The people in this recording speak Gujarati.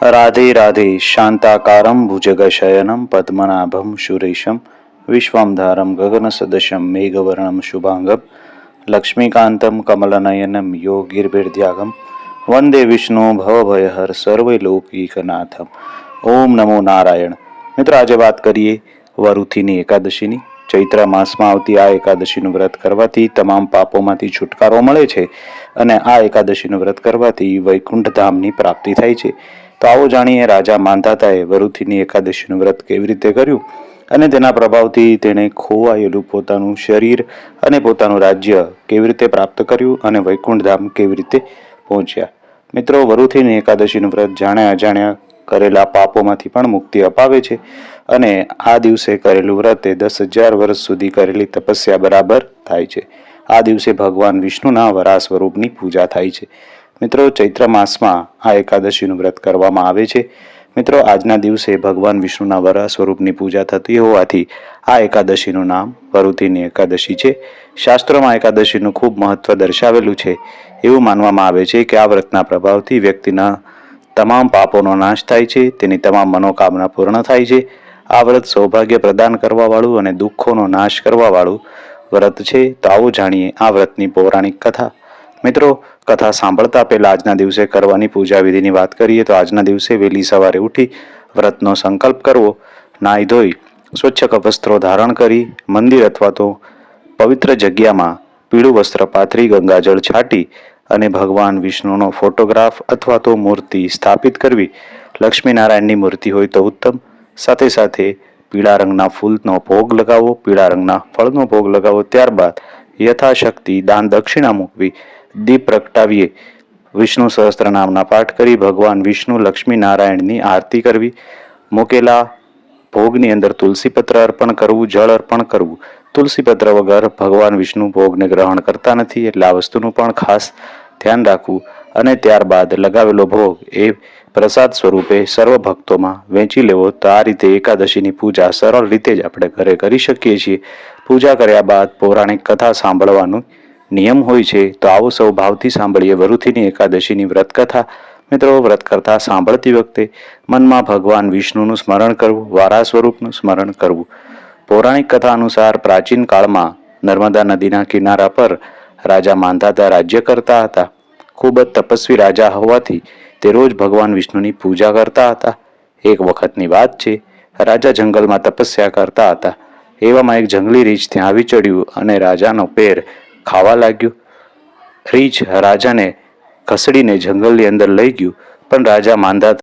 राधे राधे शांताकारं भुजगशयनं पद्मनाभं सुरेशं विश्वाधारं गगनसदृशं मेघवर्णं शुभांगं लक्ष्मीकान्तं कमलनयनं योगिर्भिर्ध्यागं वंदे विष्णु भवभयहर સર્વલોકીકનાથમ। ઓમ નમો નારાયણ। મિત્રો, આજે વાત કરીએ વરુથીની એકાદશીની। ચૈત્ર માસમાં આવતી આ એકાદશીનું વ્રત કરવાથી તમામ પાપોમાંથી છુટકારો મળે છે અને આ એકાદશીનું વ્રત કરવાથી વૈકુંઠ ધામની પ્રાપ્તિ થાય છે। તો આવો જાણીએ રાજા માંધાતાએ વરુથીની એકાદશીનું વ્રત કેવી રીતે કર્યું અને તેના પ્રભાવથી તેણે ખોવાયેલું પોતાનું શરીર અને પોતાનું રાજ્ય કેવી રીતે પ્રાપ્ત કર્યું અને વૈકુંઠ ધામ કેવી રીતે પહોંચ્યા। મિત્રો, વરુથીની એકાદશીનું વ્રત જાણ્યા અજાણ્યા કરેલા પાપોમાંથી પણ મુક્તિ અપાવે છે અને આ દિવસે કરેલું વ્રત એ 10,000 વર્ષ સુધી કરેલી તપસ્યા બરાબર થાય છે। આ દિવસે ભગવાન વિષ્ણુના વરાહ સ્વરૂપની પૂજા થાય છે। મિત્રો, ચૈત્ર માસમાં આ એકાદશીનું વ્રત કરવામાં આવે છે। મિત્રો, આજના દિવસે ભગવાન વિષ્ણુના વરાહ સ્વરૂપની પૂજા થતી હોવાથી આ એકાદશીનું નામ વરુથીની એકાદશી છે। શાસ્ત્રોમાં એકાદશીનું ખૂબ મહત્વ દર્શાવેલું છે। એવું માનવામાં આવે છે કે આ વ્રતના પ્રભાવથી વ્યક્તિના તમામ પાપોનો નાશ થાય છે, તેની તમામ મનોકામના પૂર્ણ થાય છે। આ વ્રત સૌભાગ્ય પ્રદાન કરવાવાળું અને દુઃખોનો નાશ કરવાવાળું વ્રત છે। તો આવો જાણીએ આ વ્રતની પૌરાણિક કથા। મિત્રો, કથા સાંભળતા પહેલા આજના દિવસે કરવાની પૂજા વિધિની વાત કરીએ તો આજના દિવસે વહેલી સવારે ઉઠી વ્રતનો સંકલ્પ કરવો, નાહી ધોઈ સ્વચ્છ વસ્ત્રો ધારણ કરી મંદિર અથવા તો પવિત્ર જગ્યામાં પીળું વસ્ત્ર પાથરી ગંગાજળ છાંટી અને ભગવાન વિષ્ણુનો ફોટોગ્રાફ અથવા તો મૂર્તિ સ્થાપિત કરવી। લક્ષ્મીનારાયણની મૂર્તિ હોય તો ઉત્તમ। સાથે સાથે પીળા રંગના ફૂલનો ભોગ લગાવો, પીળા રંગના ફળનો ભોગ લગાવો। ત્યારબાદ યથાશક્તિ દાન દક્ષિણા મૂકવી, દીપ પ્રગટાવીએ, વિષ્ણુ સહસ્ત્ર નામના પાઠ કરી ભગવાન વિષ્ણુ લક્ષ્મી નારાયણની આરતી કરવી। મૂકેલા ભોગની અંદર તુલસીપત્ર અર્પણ કરવું, જળ અર્પણ કરવું। તુલસીપત્ર વગર ભગવાન વિષ્ણુ ભોગને ગ્રહણ કરતા નથી, એટલે આ વસ્તુનું પણ ખાસ ધ્યાન રાખવું અને ત્યારબાદ લગાવેલો ભોગ એ પ્રસાદ સ્વરૂપે સર્વ ભક્તોમાં વહેંચી લેવો। તો આ રીતે એકાદશીની પૂજા સરળ રીતે જ આપણે ઘરે કરી શકીએ છીએ। પૂજા કર્યા બાદ પૌરાણિક કથા સાંભળવાનું નિયમ હોય છે। તો આવો સૌ ભાવથી સાંભળીએ વરુથીની એકાદશીની વ્રત કથા। મિત્રો, વ્રત કથા સાંભળતી વખતે મનમાં ભગવાન વિષ્ણુનું સ્મરણ કરવું, વારા સ્વરૂપનું સ્મરણ કરવું। પૌરાણિક કથા અનુસાર પ્રાચીન કાળમાં નર્મદા નદીના કિનારા પર રાજા માંધાતા રાજ્ય કરતા હતા। ખૂબ જ તપસ્વી રાજા હોવાથી તે રોજ ભગવાન વિષ્ણુની પૂજા કરતા હતા। એક વખતની વાત છે, રાજા જંગલમાં તપસ્યા કરતા હતા। એવામાં એક જંગલી રીંછ ત્યાં આવી ચડ્યું અને રાજાનો પેર ખાવા લાગ્યું। રીંછ રાજાને ઘસડીને જંગલની અંદર લઈ ગયું, પણ રાજા માંધાતા